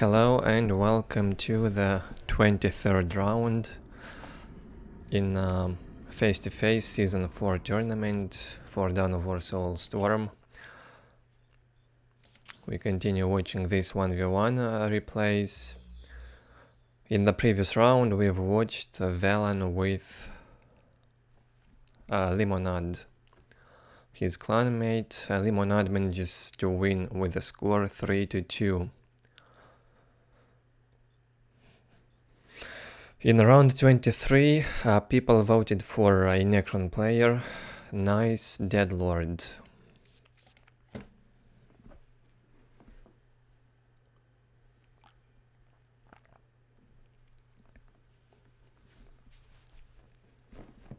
Hello and welcome to the 23rd round in face-to-face Season 4 tournament for Dawn of War Soulstorm. We continue watching this 1v1 replays. In the previous round we've watched Velen with Limonad. His clanmate Limonad manages to win with a score 3-2. In round 23, people voted for a Necron player, nice DeadLord.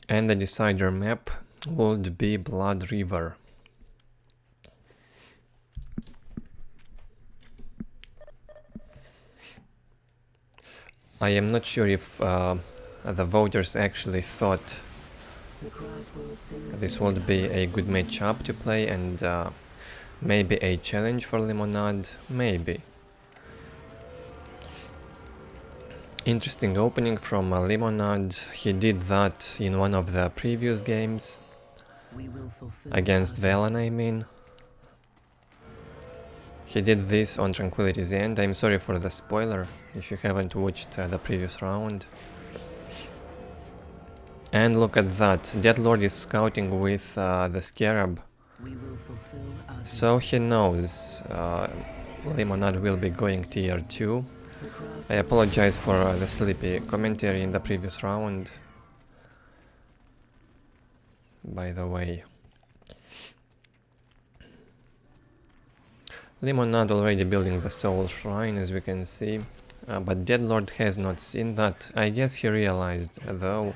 And the decider map would be Blood River. I am not sure if the voters actually thought this would be a good matchup to play and maybe a challenge for Limonad, maybe. Interesting opening from Limonad. He did that in one of the previous games, against Velen I mean. He did this on Tranquility's End. I'm sorry for the spoiler if you haven't watched the previous round. And look at that, DeadLord is scouting with the Scarab. So he knows Limonad will be going tier 2. I apologize for the sleepy commentary in the previous round, by the way. Limonad already building the Soul Shrine, as we can see, but DeadLord has not seen that. I guess he realized, though.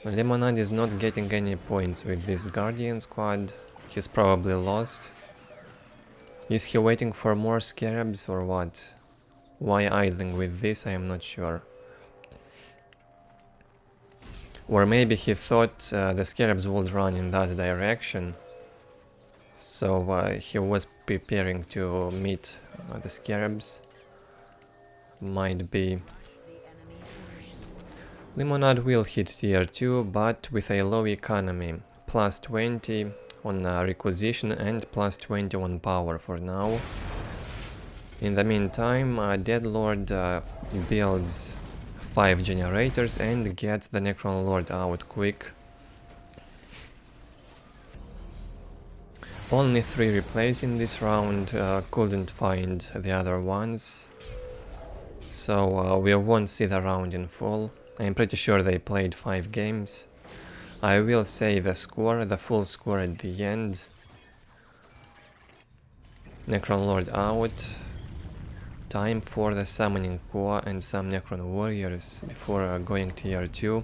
Limonad is not getting any points with this Guardian squad. He's probably lost. Is he waiting for more Scarabs or what? Why idling with this, I am not sure. Or maybe he thought the Scarabs would run in that direction. So he was preparing to meet the Scarabs. Might be. Limonad will hit tier 2, but with a low economy. Plus 20 on requisition and plus 20 on power for now. In the meantime, DeadLord builds 5 generators and gets the Necron Lord out quick. Only 3 replays in this round, couldn't find the other ones. So we won't see the round in full. I'm pretty sure they played 5 games. I will say the score, the full score at the end. Necron Lord out. Time for the summoning core and some Necron warriors before going tier 2.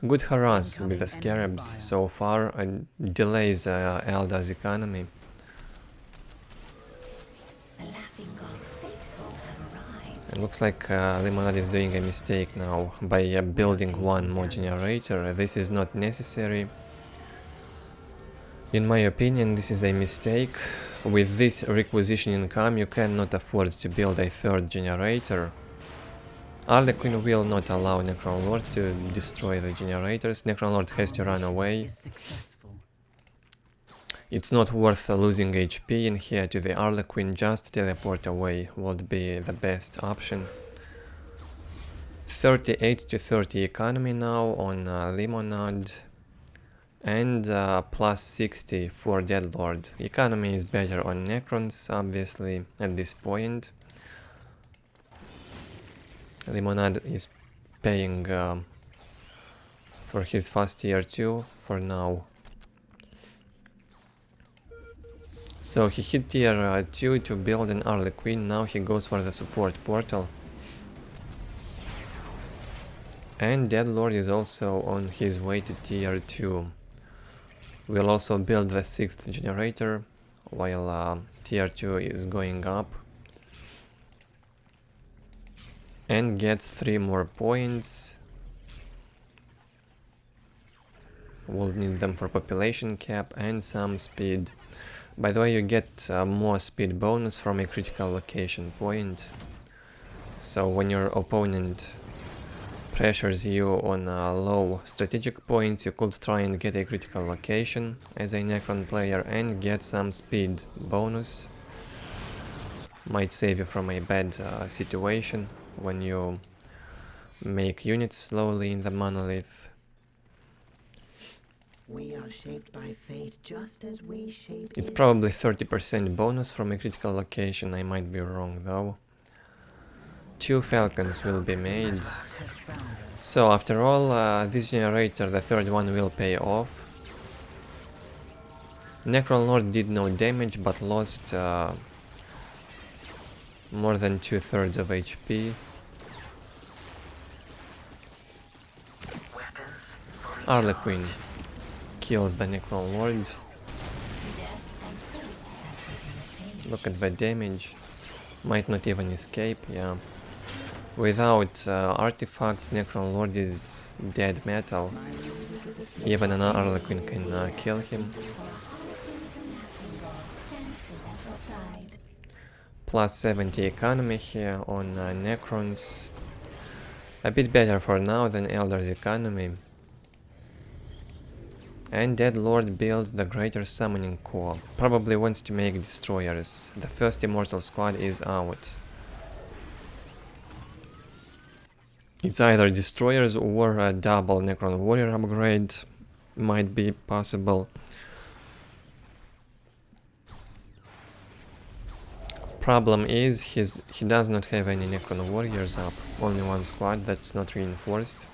Good harass with the Scarabs so far, and delays Eldar's economy. It looks like Limonad is doing a mistake now by building 1 more generator. This is not necessary. In my opinion, this is a mistake. With this requisition income, you cannot afford to build a 3rd generator. Arlequin will not allow Necron Lord to destroy the generators. Necron Lord has to run away. It's not worth losing HP in here to the Arlequin, just teleport away would be the best option. 38-30 economy now on Limonad. And plus 60 for DeadLord. Economy is better on Necrons, obviously, at this point. Limonad is paying for his fast tier 2 for now. So he hit tier 2 to build an Arlequin, now he goes for the support portal. And DeadLord is also on his way to tier 2. We'll also build the 6th generator while tier 2 is going up. And gets 3 more points. We'll need them for population cap and some speed. By the way, you get more speed bonus from a critical location point. So when your opponent pressures you on low strategic points, you could try and get a critical location as a Necron player and get some speed bonus. Might save you from a bad situation when you make units slowly in the monolith. We are shaped by fate just as we shape It's it. probably 30% bonus from a critical location, I might be wrong though. 2 falcons will be made. So after all, this generator, the third one, will pay off. Necron Lord did no damage but lost more than 2/3 of HP. Harlequin kills the Necron Lord. Look at the damage. Might not even escape, yeah. Without artifacts, Necron Lord is dead metal. Even an Harlequin can kill him. Plus 70 economy here on Necrons. A bit better for now than Eldar's economy. And DeadLord builds the Greater Summoning Core. Probably wants to make destroyers. The first Immortal squad is out. It's either destroyers or a double Necron Warrior upgrade. Might be possible. Problem is he does not have any Necron Warriors up. Only one squad that's not reinforced.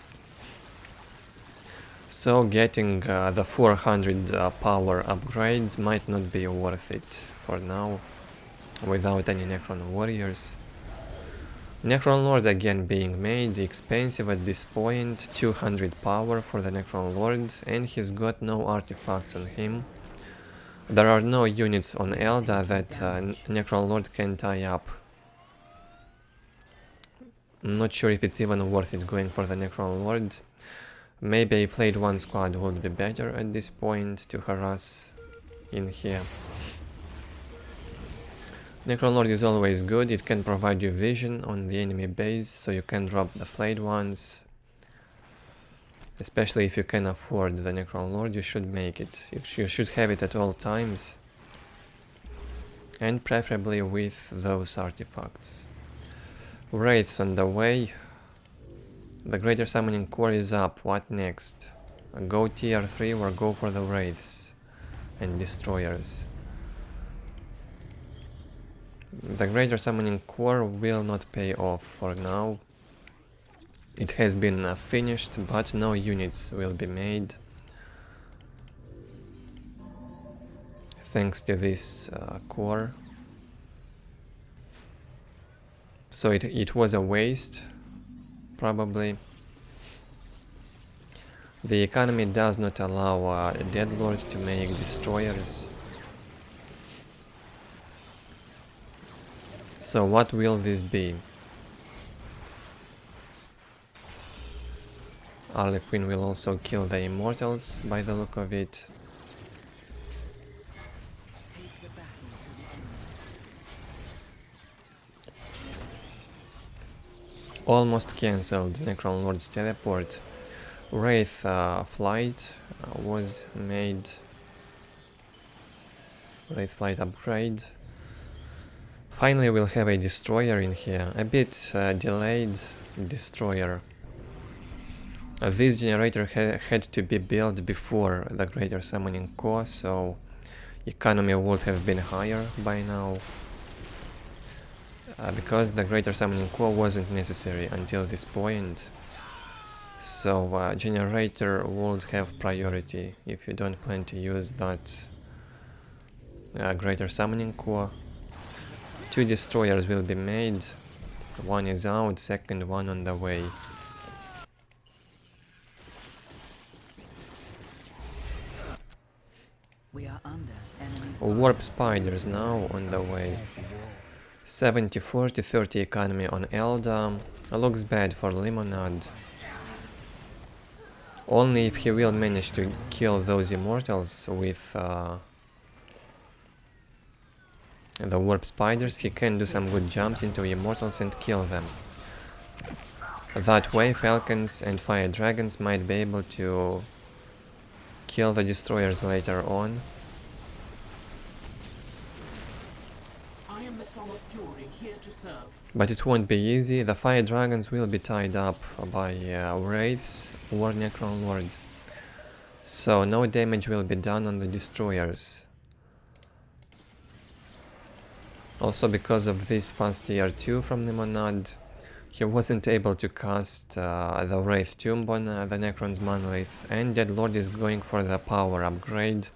So getting the 400 power upgrades might not be worth it for now, without any Necron Warriors. Necron Lord again being made, expensive at this point, 200 power for the Necron Lord, and he's got no artifacts on him. There are no units on Eldar that Necron Lord can tie up. I'm not sure if it's even worth it going for the Necron Lord. Maybe a Flayed 1 squad would be better at this point to harass in here. Necron Lord is always good, it can provide you vision on the enemy base, so you can drop the Flayed ones. Especially if you can afford the Necron Lord, you should make it. You should have it at all times. And preferably with those artifacts. Wraiths on the way. The Greater Summoning Core is up. What next? Go tier 3 or go for the Wraiths and Destroyers. The Greater Summoning Core will not pay off for now. It has been finished, but no units will be made. Thanks to this core. So it was a waste. Probably. The economy does not allow DeadLord to make destroyers. So what will this be? Harlequin will also kill the Immortals by the look of it. Almost cancelled Necron Lord's teleport. Wraith flight was made. Wraith flight upgrade. Finally we'll have a destroyer in here. A bit delayed destroyer. This generator had to be built before the Greater Summoning Core, so economy would have been higher by now. Because the Greater Summoning Core wasn't necessary until this point. So generator would have priority if you don't plan to use that Greater Summoning Core. 2 destroyers will be made. One is out, second one on the way. We are under enemy Warp spiders now on the way. 70, 40, 30 economy on Eldar. Looks bad for Limonad. Only if he will manage to kill those Immortals with the warp spiders, he can do some good jumps into immortals and kill them. That way falcons and fire dragons might be able to kill the destroyers later on. I am the Soul of Fury, here to serve. But it won't be easy. The fire dragons will be tied up by wraiths or Necron Lord. So no damage will be done on the destroyers. Also because of this fast tier 2 from Limonad, he wasn't able to cast the Wraith Tomb on the Necron's Monolith, and DeadLord is going for the power upgrade.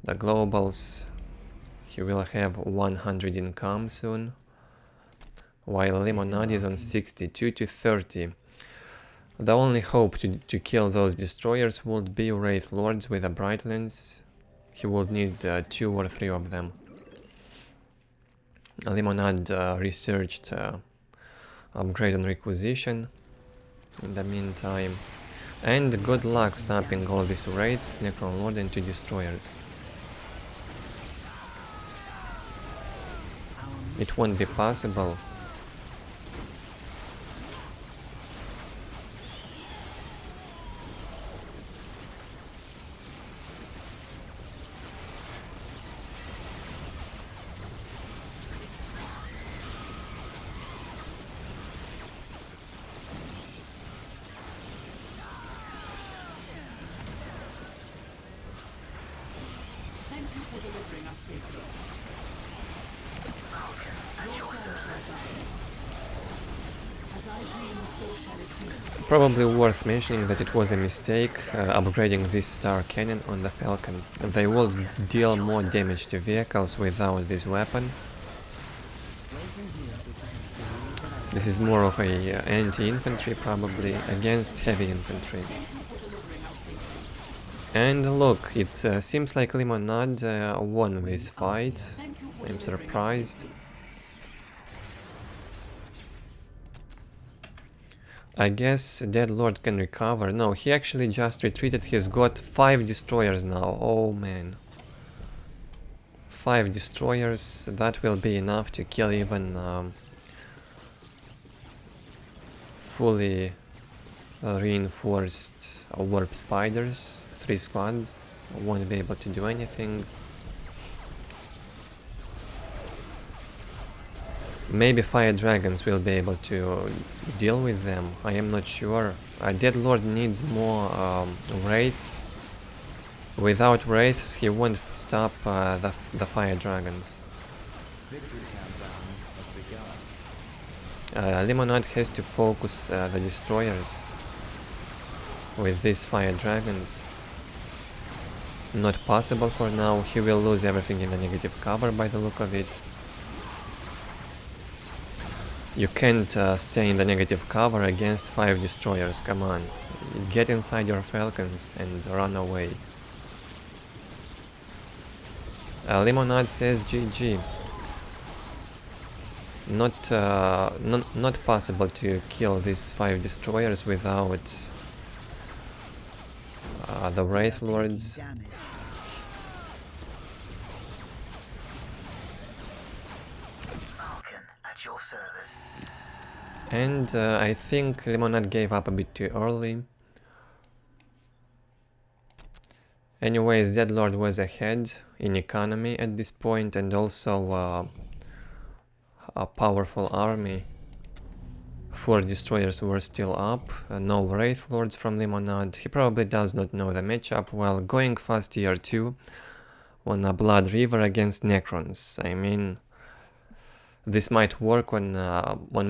The globals, he will have 100 income soon, while Limonad is on 62 to 30. The only hope to kill those destroyers would be Wraith Lords with a Bright Lens. He would need 2 or 3 of them. Limonad researched upgrade on Requisition in the meantime. And good luck stopping all these Wraiths, Necron Lord and 2 destroyers. It won't be possible. Thank you for delivering us safely. Your son shall die. As I dream, so shall it be. Probably worth mentioning that it was a mistake upgrading this star cannon on the Falcon. They will deal more damage to vehicles without this weapon. This is more of a anti-infantry probably against heavy infantry. And look, it seems like Limonad won this fight. I'm surprised. I guess DeadLord can recover. No, he actually just retreated. He's got 5 destroyers now. Oh man. 5 destroyers. That will be enough to kill even fully reinforced warp spiders. 3 squads. Won't be able to do anything. Maybe fire dragons will be able to deal with them. I am not sure. DeadLord needs more wraiths. Without wraiths, he won't stop the fire dragons. Limonad has to focus the destroyers with these fire dragons. Not possible for now. He will lose everything in the negative cover by the look of it. You can't stay in the negative cover against 5 destroyers, come on. Get inside your falcons and run away. Limonad says GG. Not possible to kill these 5 destroyers without the Wraith Lords. And I think Limonad gave up a bit too early. Anyways, DeadLord was ahead in economy at this point, and also a powerful army. 4 destroyers were still up, no Wraith Lords from Limonad. He probably does not know the matchup while going fast tier 2 on a Blood River against Necrons. I mean, this might work on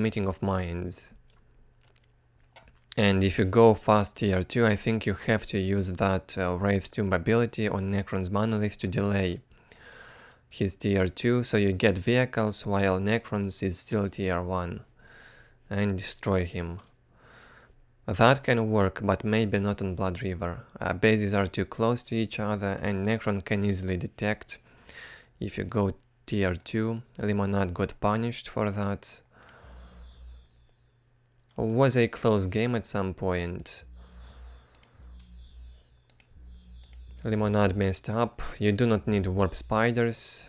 Meeting of Minds. And if you go fast tier 2, I think you have to use that Wraith Tomb ability on Necron's Monolith to delay his tier 2, so you get vehicles while Necrons is still tier 1, and destroy him. That can work, but maybe not on Blood River. Bases are too close to each other, and Necron can easily detect if you go tier 2. Limonad got punished for that. Was a close game at some point. Limonad messed up. You do not need warp spiders.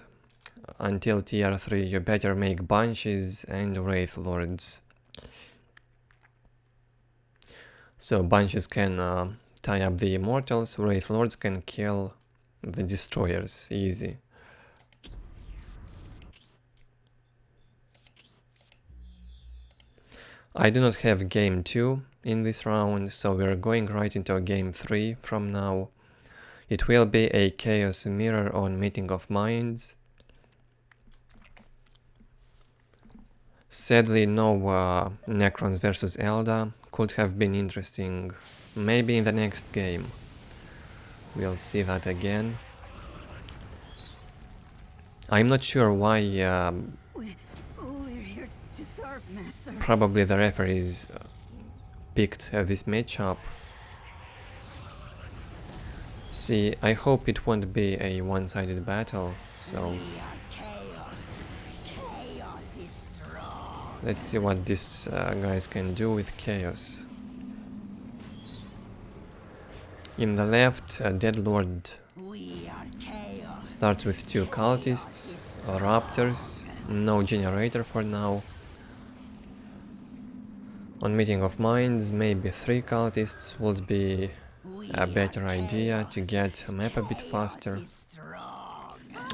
until tier 3 you better make bunches and wraith lords. So bunches can tie up the immortals, wraith lords can kill the destroyers, easy. I do not have game 2 in this round, so we are going right into game 3 from now. It will be a chaos mirror on Meeting of Minds. Sadly, no Necrons versus Eldar. Could have been interesting. Maybe in the next game. We'll see that again. I'm not sure why. We're here to serve, Master. Probably the referees picked this matchup. See, I hope it won't be a one-sided battle, so We are chaos. Chaos is strong. let's see what these guys can do with chaos. In the left, DeadLord We are chaos. starts with 2 cultists, raptors, no generator for now. On Meeting of Minds, maybe 3 cultists would be a better idea to get a map a bit faster.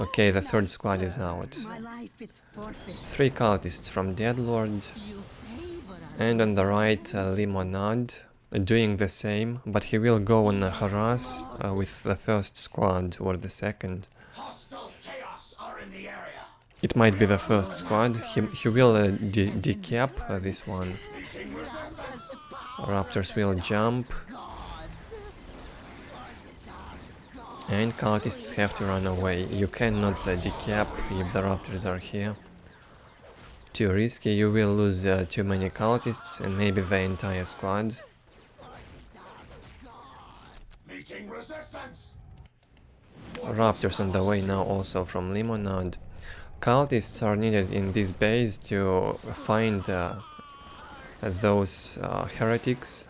Okay, the third squad is out. My life is forfeit. 3 cultists from DeadLord, You favor us. and on the right, Limonad doing the same, but he will go on a harass with the first squad or the second. Hostile chaos are in the area. It might be the first squad. He will decap this one. Meeting resistance. Raptors will jump. And cultists have to run away. You cannot decap if the raptors are here. Too risky, you will lose too many cultists and maybe the entire squad. Meeting resistance. Raptors on the way now also from Limonad. Cultists are needed in this base to find those heretics.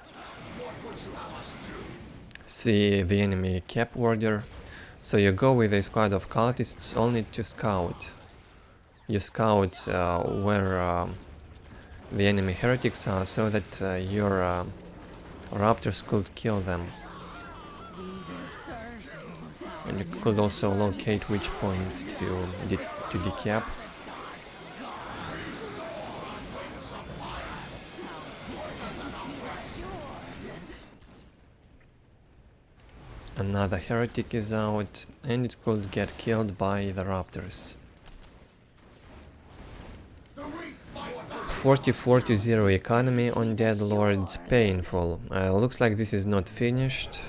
See the enemy cap warder. So you go with a squad of cultists only to scout. You scout where the enemy heretics are so that your raptors could kill them. And you could also locate which points to decap. Another heretic is out, and it could get killed by the raptors. 44-0 economy on DeadLord, painful. Looks like this is not finished.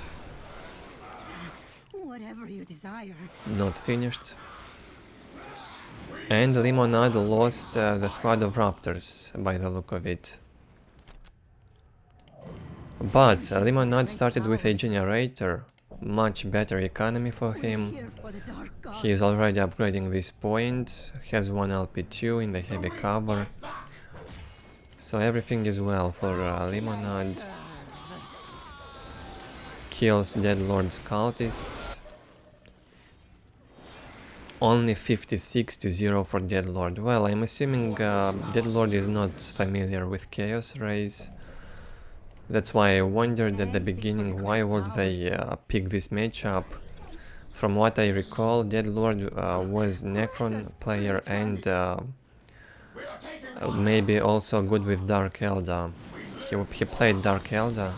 Whatever you desire. Not finished. And Limonad lost the squad of raptors, by the look of it. But Limonad started with a generator. Much better economy for him. Here for the dark god. He is already upgrading this point, has 1 LP2 in the heavy cover. So everything is well for Limonad. Kills DeadLord's cultists. Only 56-0 for DeadLord. Well, I'm assuming DeadLord is not familiar with Chaos Rays. That's why I wondered at the beginning why would they pick this matchup. From what I recall, DeadLord was Necron player and maybe also good with Dark Eldar. He played Dark Eldar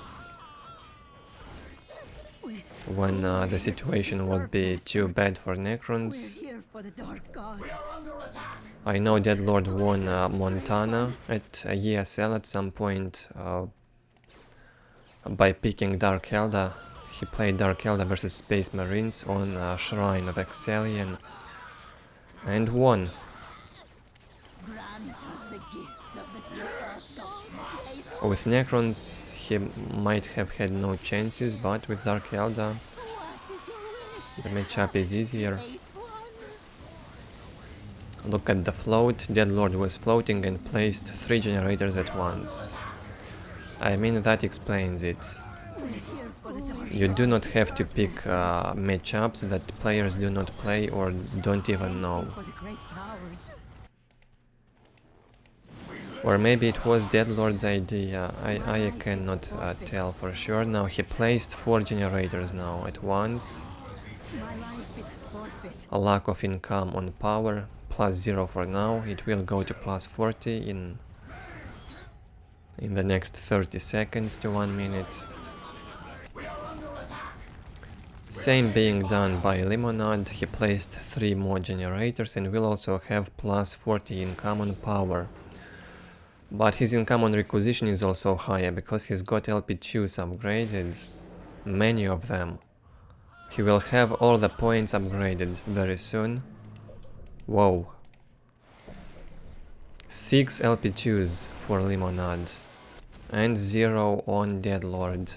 when the situation would be too bad for Necrons. We're here for the dark god. I know DeadLord won Montana at ESL at some point by picking Dark Eldar. He played Dark Eldar versus Space Marines on Shrine of Excellion and won. Grant us the gifts of the dark god. With Necrons he might have had no chances, but with Dark Eldar What is your wish? the matchup is easier. Great one. Look at the float. DeadLord was floating and placed 3 generators at once. I mean, that explains it. We You do not have to pick matchups that players do not play or don't even know. For the great powers. Or maybe it was DeadLord's idea, I cannot tell for sure. Now he placed 4 generators now at once. My life is forfeit. A lack of income on power, +0 for now. It will go to +40 in the next 30 seconds to 1 minute. Same being done by Limonad. He placed 3 more generators and will also have +40 income on power. But his income on requisition is also higher because he's got LP2s upgraded, many of them. He will have all the points upgraded very soon. Whoa. 6 LP2s for Limonad and 0 on DeadLord.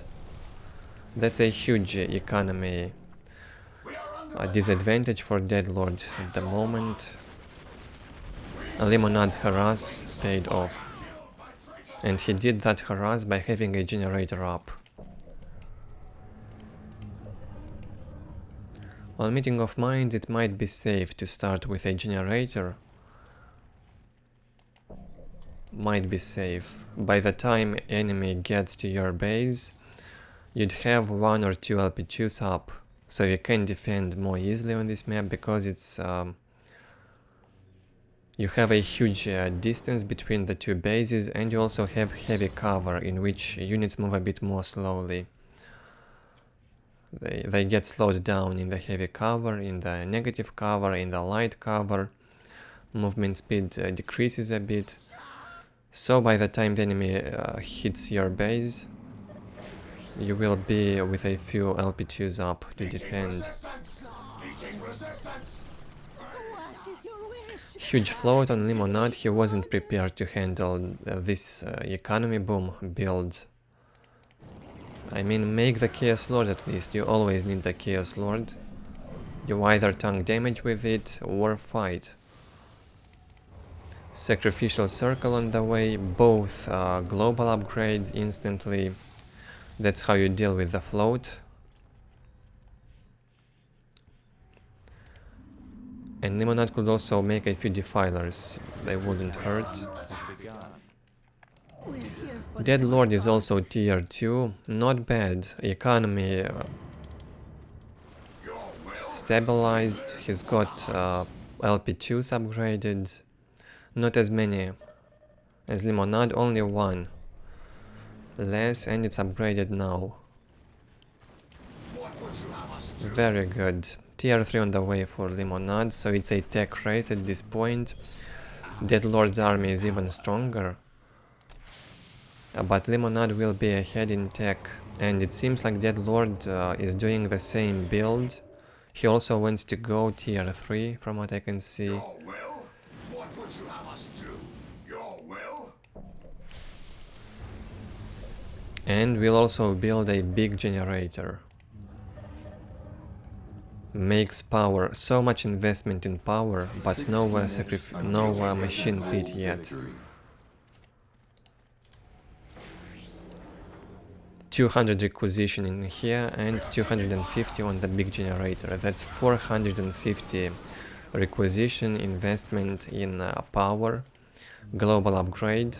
That's a huge economy disadvantage for DeadLord at the moment. Limonad's harass paid off. And he did that harass by having a generator up. On Meeting of Minds it might be safe to start with a generator. Might be safe. By the time enemy gets to your base, you'd have 1 or 2 LP2s up. So you can defend more easily on this map because it's you have a huge distance between the 2 bases, and you also have heavy cover in which units move a bit more slowly. They get slowed down in the heavy cover, in the negative cover, in the light cover. Movement speed decreases a bit. So by the time the enemy hits your base, you will be with a few LP2s up to defend. What is your wish? Huge float on Limonad. He wasn't prepared to handle this economy boom build. I mean, make the Chaos Lord at least. You always need the Chaos Lord. You either tank damage with it or fight. Sacrificial Circle on the way, both global upgrades instantly. That's how you deal with the float. And Limonad could also make a few defilers, they wouldn't hurt. DeadLord is also tier 2, not bad. Economy stabilized, he's got LP2s upgraded. Not as many as Limonad, only 1 less, and it's upgraded now. Very good. Tier 3 on the way for Limonad, so it's a tech race at this point. DeadLord's army is even stronger. But Limonad will be ahead in tech, and it seems like DeadLord is doing the same build. He also wants to go tier 3 from what I can see. And we'll also build a big generator. Makes power, so much investment in power, but no machine pit yet. 200 requisition in here and 250 on the big generator. That's 450 requisition investment in power, global upgrade,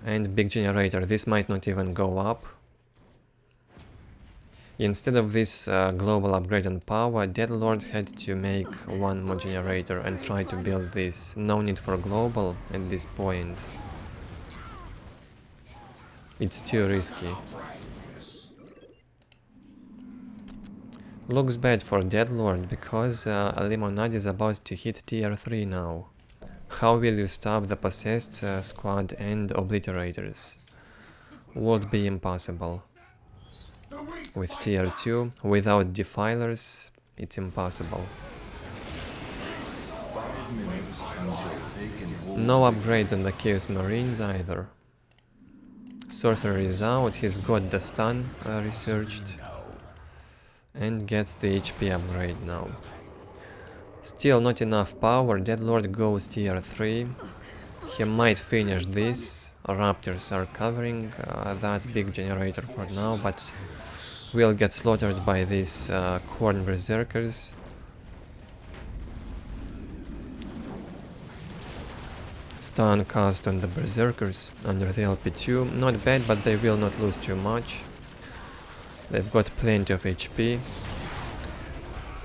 and big generator. This might not even go up. Instead of this global upgrade on power, DeadLord had to make 1 more generator and try to build this. No need for global at this point. It's too risky. Looks bad for DeadLord because Limonad is about to hit tier 3 now. How will you stop the possessed squad and obliterators? Would be impossible. With tier 2, without defilers, it's impossible. No upgrades on the Chaos Marines either. Sorcerer is out, he's got the stun researched and gets the HP upgrade now. Still not enough power, DeadLord goes tier 3. He might finish this Raptors are covering that big generator for now, but will get slaughtered by these corn berserkers. Stun cast on the berserkers under the LP2, not bad, but they will not lose too much. They've got plenty of HP.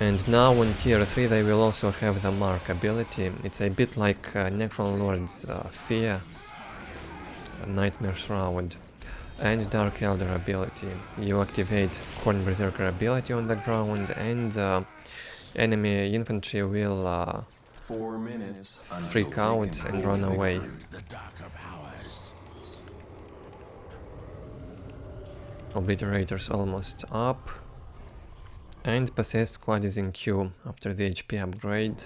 And now on tier 3 they will also have the Mark ability. It's a bit like Necron Lord's Fear, Nightmare Shroud, and Dark Eldar ability. You activate Corn Berserker ability on the ground and enemy infantry will 4 minutes freak out and run away. The darker powers. Obliterator's almost up. And Possessed Squad is in queue after the HP upgrade.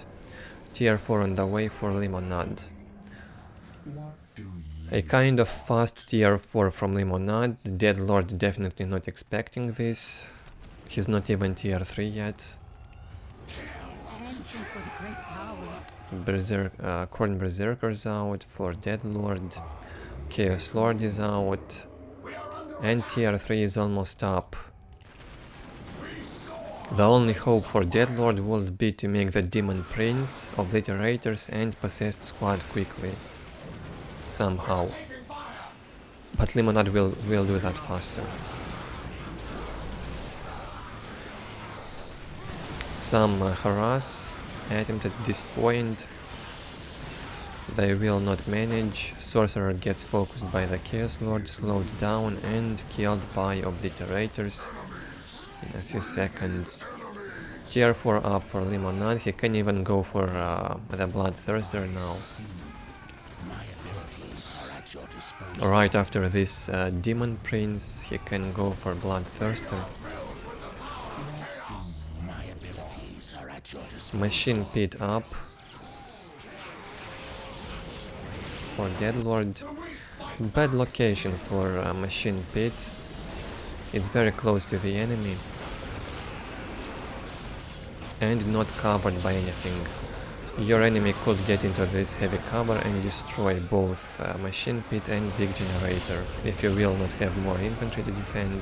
Tier 4 on the way for Limonad. A kind of fast tier 4 from Limonad. DeadLord definitely not expecting this. He's not even tier 3 yet. Corn Berserker's out for DeadLord. Chaos Lord is out. And tier 3 is almost up. The only hope for DeadLord would be to make the Demon Prince, Obliterators and Possessed Squad quickly. Somehow. But Limonad will do that faster. Some harass attempt at this point. They will not manage. Sorcerer gets focused by the Chaos Lord, slowed down and killed by Obliterators in a few seconds. Tier 4 up for Limonad. He can even go for the Bloodthirster now. Right after this Demon Prince, he can go for Bloodthirster. Machine Pit up for DeadLord. Bad location for Machine Pit. It's very close to the enemy and not covered by anything. Your enemy could get into this heavy cover and destroy both Machine Pit and Big Generator if you will not have more infantry to defend.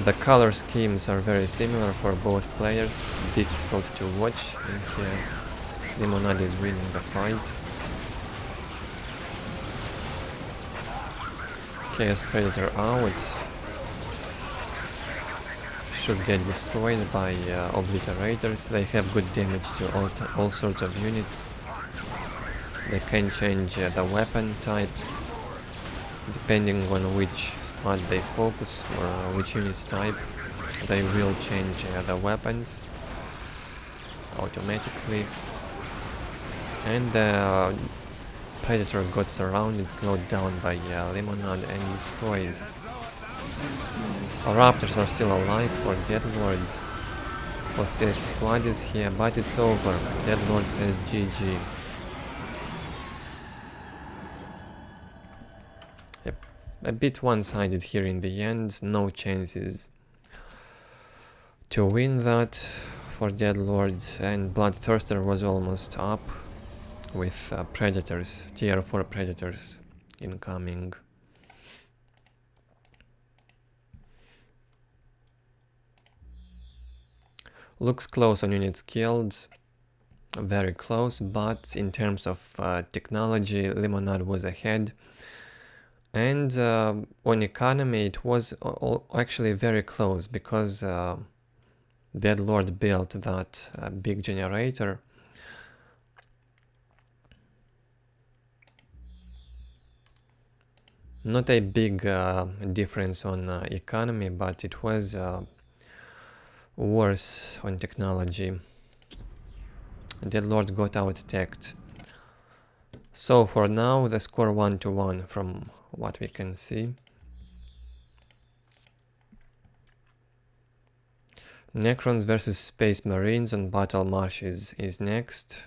The color schemes are very similar for both players, difficult to watch in here. Limonad is winning the fight. Chaos Predator out. Should get destroyed by Obliterators. They have good damage to all sorts of units. They can change the weapon types depending on which squad they focus or which unit type. They will change the weapons automatically. And the Predator got surrounded, slowed down by Limonad and destroyed. Raptors are still alive for DeadLord. Possessed Squad is here, but it's over. DeadLord says GG. A bit one-sided here in the end, no chances to win that for DeadLord, and Bloodthirster was almost up with Predators, tier 4 Predators incoming. Looks close on units killed, very close, but in terms of technology, Limonad was ahead. And on economy it was actually very close, because DeadLord built that big generator. Not a big difference on economy, but it was worse on technology. DeadLord got out-teched. So for now the score 1-1 from what we can see. Necrons versus Space Marines on Battle Marshes is next.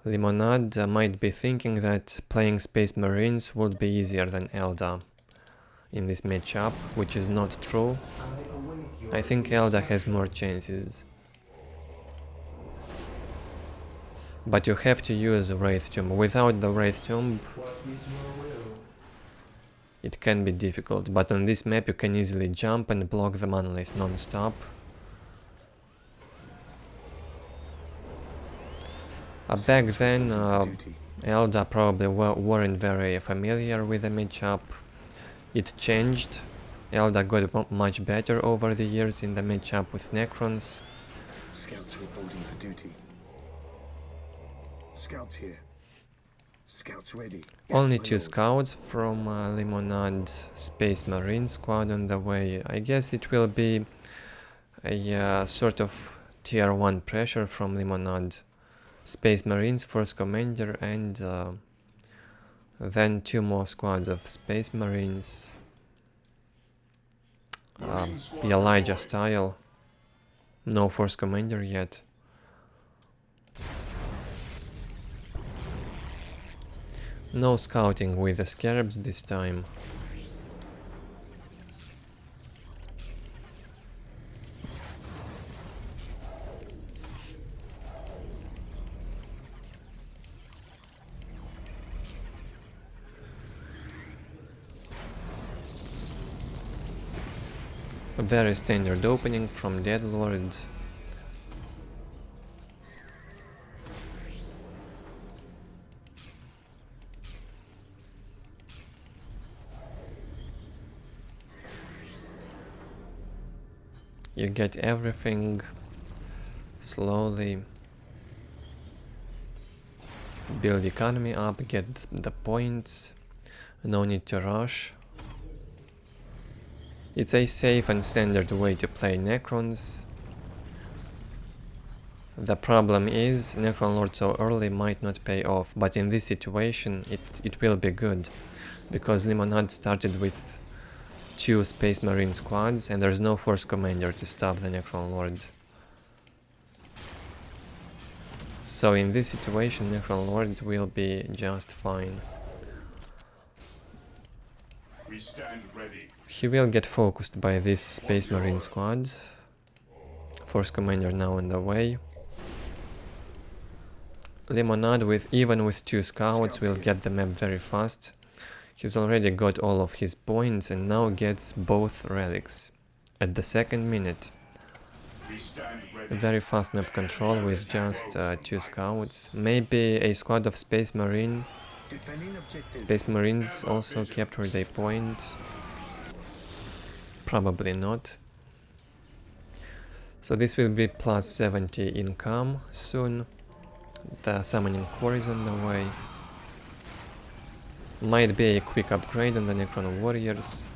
Limonad might be thinking that playing Space Marines would be easier than Eldar in this matchup, which is not true. I think Eldar has more chances. But you have to use Wraith Tomb. Without the Wraith Tomb, it can be difficult. But on this map you can easily jump and block the monolith non-stop. Back then, Eldar probably weren't very familiar with the matchup. It changed. Eldar got much better over the years in the matchup with Necrons. Scouts reporting for duty. Scouts here. Scouts ready. Only Yes, my 2 lord. scouts from Limonad Space Marine squad on the way. I guess it will be a sort of tier 1 pressure from Limonad Space Marines, first commander, and then 2 more squads of Space Marines. Elijah style. No first commander yet. No scouting with the scarabs this time. A very standard opening from DeadLord. You get everything slowly. Build economy up, get the points. No need to rush. It's a safe and standard way to play Necrons. The problem is, Necron Lord so early might not pay off, but in this situation it will be good, because Limonad started with 2 Space Marine squads and there's no first commander to stop the Necron Lord. So in this situation Necron Lord will be just fine. We stand ready. He will get focused by this Space Marine squad. First commander now on the way. Limonad even with 2 scouts will get the map very fast. He's already got all of his points and now gets both relics at the 2nd minute. We stand ready. Very fast map control with just 2 scouts. Maybe a squad of Space Marines also captured a point. Probably not. So this will be plus 70 income soon. The summoning core is on the way. Might be a quick upgrade on the Necron warriors.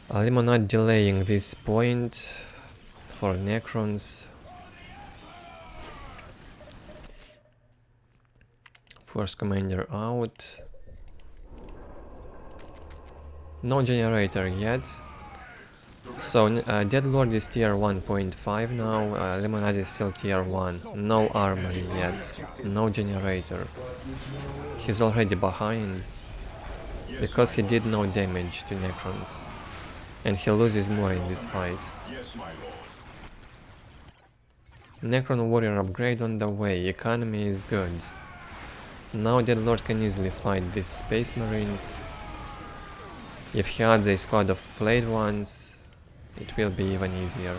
Limonad delaying this point for Necrons. First commander out. No generator yet. So DeadLord is tier 1.5 now, Limonad is still tier 1. No armor yet, no generator. He's already behind, because he did no damage to Necrons. And he loses more in this fight. Yes, my lord. Necron warrior upgrade on the way, economy is good. Now DeadLord can easily fight these Space Marines. If he adds a squad of flayed ones, it will be even easier.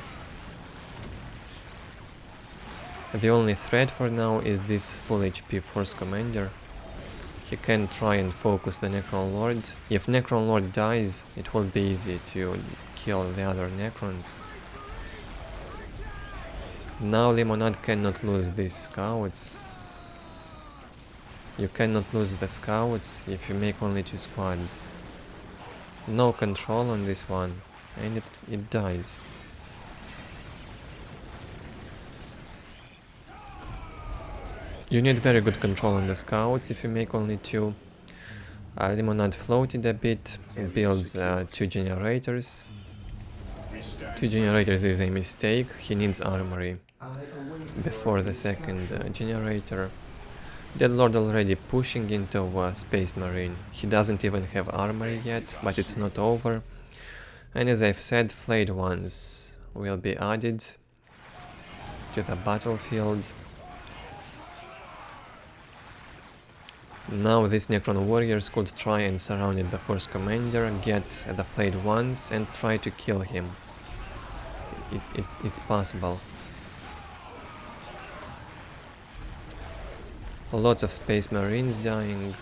The only threat for now is this full HP first commander. He can try and focus the Necron Lord. If Necron Lord dies, it will be easy to kill the other Necrons. Now Limonad cannot lose these scouts. You cannot lose the scouts if you make only 2 squads. No control on this one, and it dies. You need very good control on the scouts if you make only 2. Limonad floated a bit, builds 2 generators. 2 generators is a mistake, he needs armory before the 2nd generator. DeadLord already pushing into Space Marine. He doesn't even have armory yet, but it's not over. And as I've said, flayed ones will be added to the battlefield. Now these Necron warriors could try and surround the Force Commander, get the flayed ones and try to kill him. It's possible. Lots of Space Marines dying.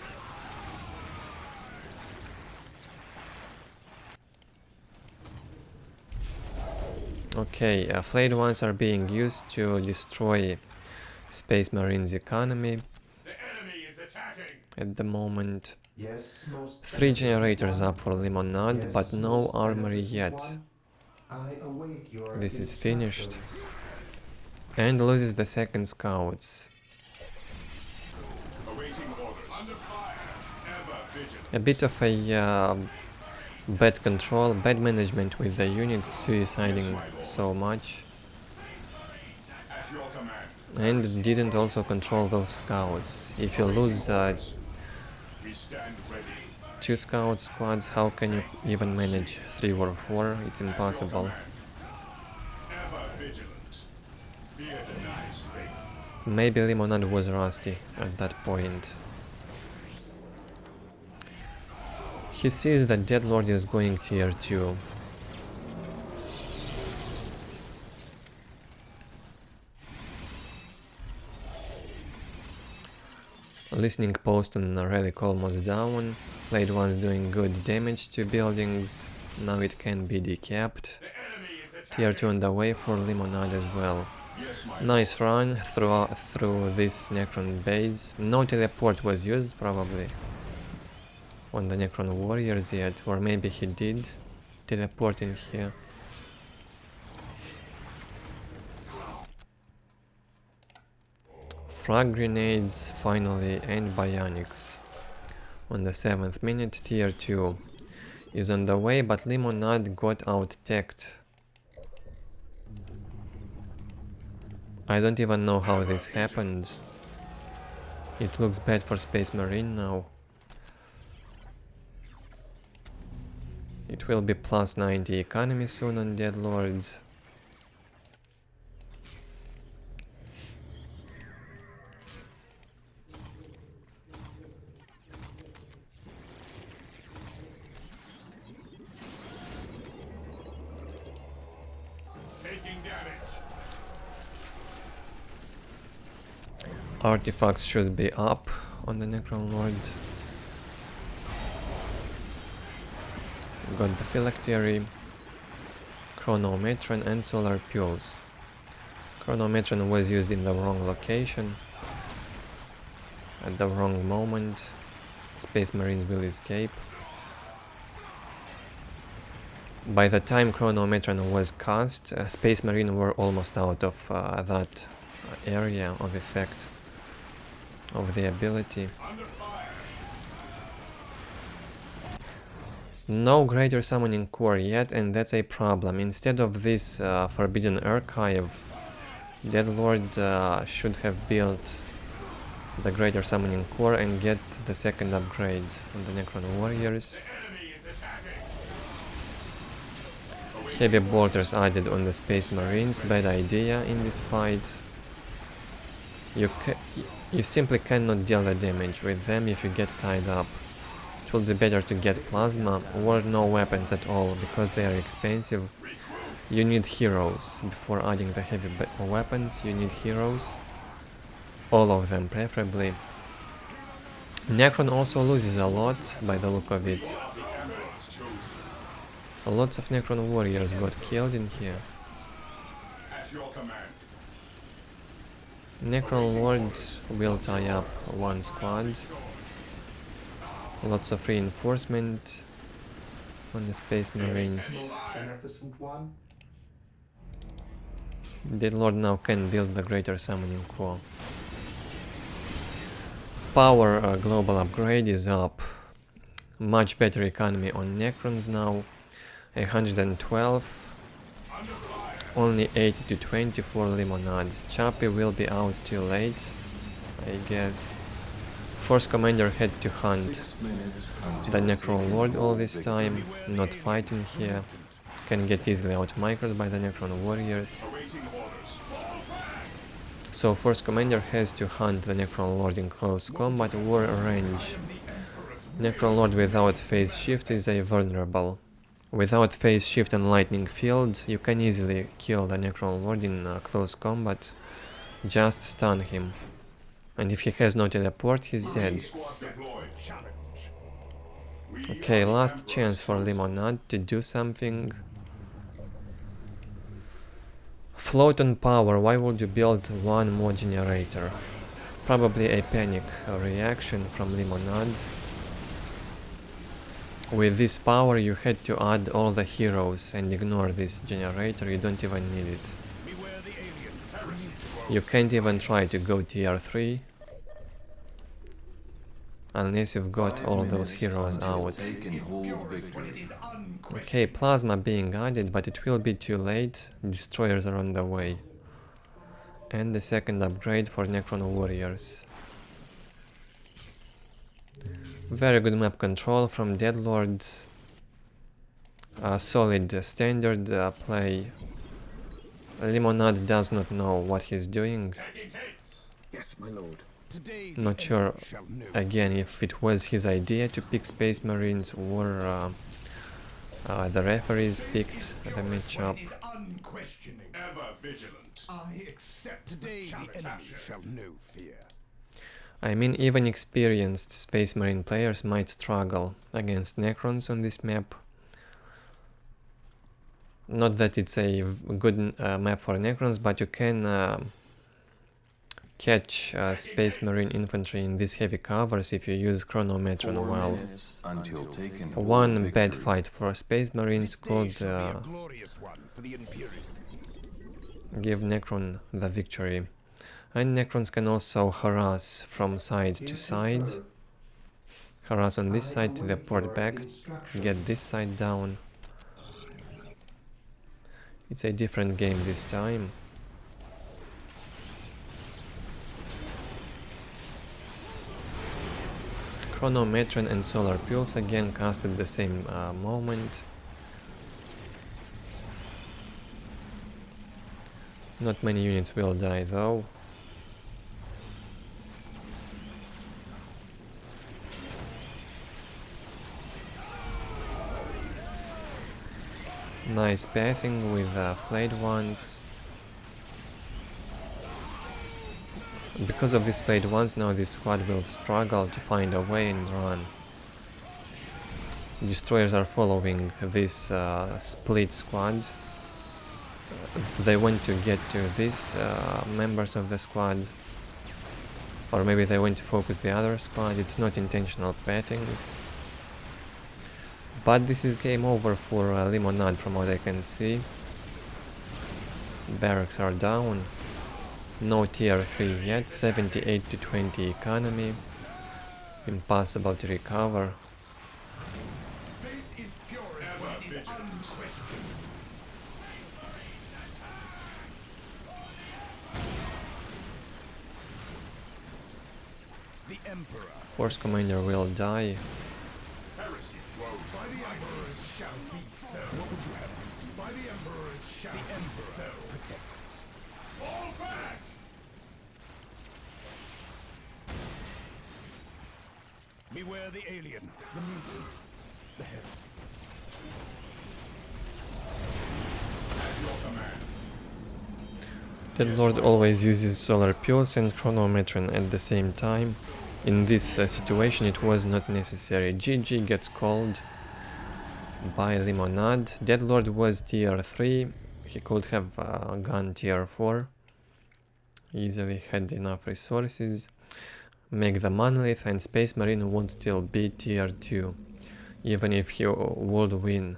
Okay, flayed ones are being used to destroy Space Marines' economy The enemy is attacking. at the moment. Yes, most 3 beneficent generators one. up for Limonad, Yes, but no most armory beneficent yet. one. I await your This is finished. instructions. And loses the second scouts. Awaiting orders. Under fire. Ever vigilant. A bit of a bad control, bad management with the units suiciding so much. At your command. And didn't also control those scouts. If you lose We stand ready. 2 scout squads, how can you even manage 3 or 4? It's impossible. Ever vigilant. Fear denies faith. Maybe Limonad was rusty at that point. He sees that DeadLord is going tier 2. Listening post on relic almost down. Flayed ones doing good damage to buildings. Now it can be decapped. The enemy is attacking. Tier 2 on the way for Limonad as well. Yes, my Nice run through this Necron base. No teleport was used probably on the Necron warriors yet, or maybe he did teleport in here. Frag grenades finally and bionics. On the 7th minute, tier 2 is on the way, but Limonad got out-teched. I don't even know how this happened. It looks bad for Space Marine now. It will be plus 90 economy soon on DeadLord. taking damage. Artifacts should be up on the Necron Lord. Got the Phylactery, Chronometron and Solar Pulse. Chronometron was used in the wrong location, at the wrong moment. Space Marines will escape. By the time Chronometron was cast, Space Marine were almost out of that area of effect of the ability. No Greater Summoning Core yet, and that's a problem. Instead of this Forbidden Archive, DeadLord should have built the Greater Summoning Core and get the second upgrade on the Necron Warriors. Heavy bolters added on the Space Marines, bad idea in this fight. You simply cannot deal the damage with them if you get tied up. It will be better to get plasma or no weapons at all, because they are expensive. You need heroes. Before adding the heavy weapons, you need heroes. All of them preferably. Necron also loses a lot by the look of it. Lots of Necron warriors got killed in here. At your command. Necron Lord will tie up one squad. Lots of reinforcement on the Space Marines. Beneficent one. DeadLord now can build the Greater Summoning Core. Power global upgrade is up. Much better economy on Necrons now. 112. Only 80 to 20 for Limonad. Chappie will be out too late, I guess. Force Commander had to hunt the Necron Lord all this time, not fighting here. can get easily out-microed by the Necron warriors. Awaiting orders. So Force Commander has to hunt the Necron Lord in close combat or range. Necron Lord without phase shift is a vulnerable. Without phase shift and lightning field, you can easily kill the Necron Lord in close combat. Just stun him. And if he has no teleport, he's dead. Okay, last chance for Limonad to do something. Float on power, why would you build one more generator? Probably a panic reaction from Limonad. With this power you had to add all the heroes and ignore this generator, you don't even need it. You can't even try to go tier 3 unless you've got all those heroes out. Okay, plasma being added, but it will be too late, destroyers are on the way. And the second upgrade for Necron warriors. Very good map control from DeadLord. Solid standard play. Limonad does not know what he's doing. Yes, my lord. Not sure again if it was his idea to pick Space Marines or the referees picked the matchup. Ever vigilant. I accept today the enemy shall know fear. I mean, even experienced Space Marine players might struggle against Necrons on this map. Not that it's a good map for Necrons, but you can catch Space Marine infantry in these heavy covers if you use Chronometron well. One bad fight for Space Marines could give Necron the victory. And Necrons can also harass from side to side. Harass on this side, teleport back, get this side down. It's a different game this time. Chronometron and Solar Pulse again cast at the same moment. Not many units will die though. Nice pathing with flayed ones. Because of these flayed ones, now this squad will struggle to find a way and run. Destroyers are following this split squad. They want to get to these members of the squad. Or maybe they want to focus the other squad. It's not intentional pathing. But this is game over for Limonad from what I can see. Barracks are down. No tier 3 yet, 78 to 20 economy. Impossible to recover. Force Commander will die. Beware the alien, the mutant, the heretic. At your command. DeadLord always uses Solar Pulse and Chronometron at the same time. In this situation it was not necessary. GG gets called by Limonad. DeadLord was tier 3. He could have gone tier 4. Easily had enough resources. Make the monolith and Space Marine would still be tier 2. Even if he would win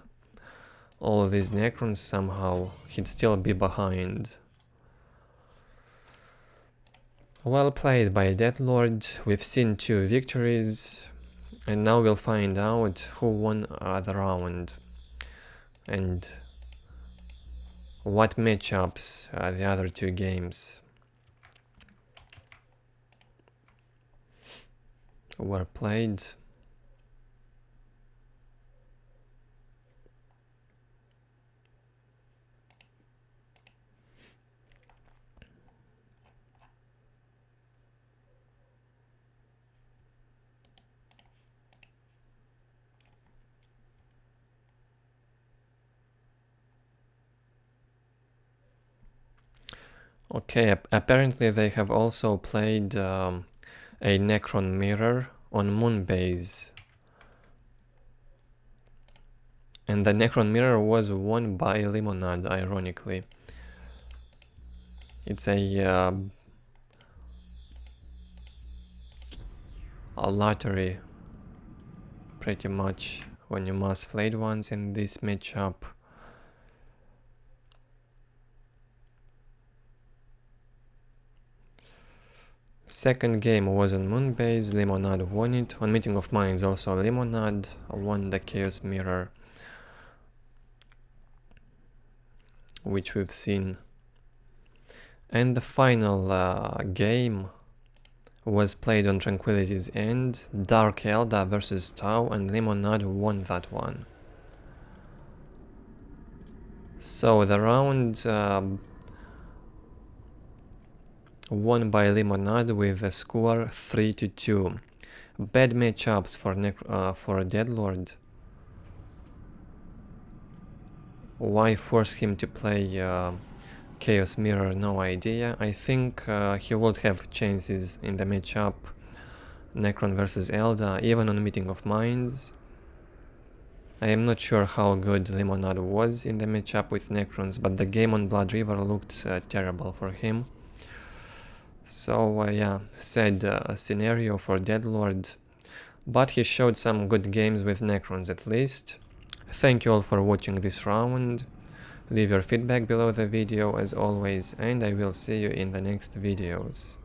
all of these Necrons somehow, he'd still be behind. Well played by DeadLord. We've seen 2 victories. And now we'll find out who won the round. And what matchups the other 2 games were played. Okay, apparently they have also played a Necron mirror on Moonbase. And the Necron mirror was won by Limonad, ironically. It's a lottery, pretty much, when you must played once in this matchup. Second game was on Moonbase, Limonad won it. On Meeting of Minds also Limonad won the Chaos Mirror, which we've seen. And the final game was played on Tranquility's End, Dark Eldar versus Tau, and Limonad won that one. So the round won by Limonad with a score 3-2. Bad matchups for DeadLord. Why force him to play Chaos Mirror? No idea. I think he would have chances in the matchup Necron versus Eldar, even on Meeting of Minds. I am not sure how good Limonad was in the matchup with Necrons, but the game on Blood River looked terrible for him. So yeah, sad scenario for DeadLord, but he showed some good games with Necrons at least. Thank you all for watching this round. Leave your feedback below the video as always, and I will see you in the next videos.